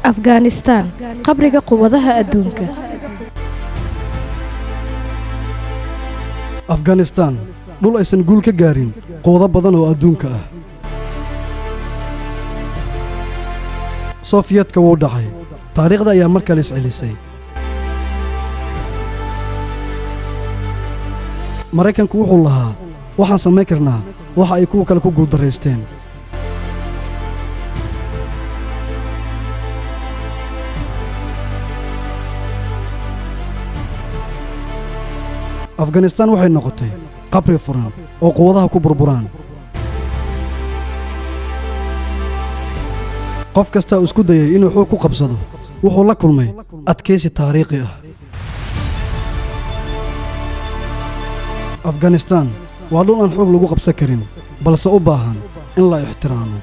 أفغانستان قبرق قوضها أدونك. أفغانستان دول أيسن قول كجارين قوضة بدن وأدونك سوفيت كوضعي تاريخ ده أيام مركز عليسي مريكان كوحو لها waxaan samayn karnaa waxa ay kuwa kale ku guuldareysteen Afghanistan waxay noqotay qabri furan oo quwadaha ku burburaan qof kasta oo isku dayay inuu xoog ku qabsado wuxuu la kulmay adkeysi taariikhi ah Afghanistan waa dhul aan xoog lagu qabsan karin balse u baahan in la ixtiraamo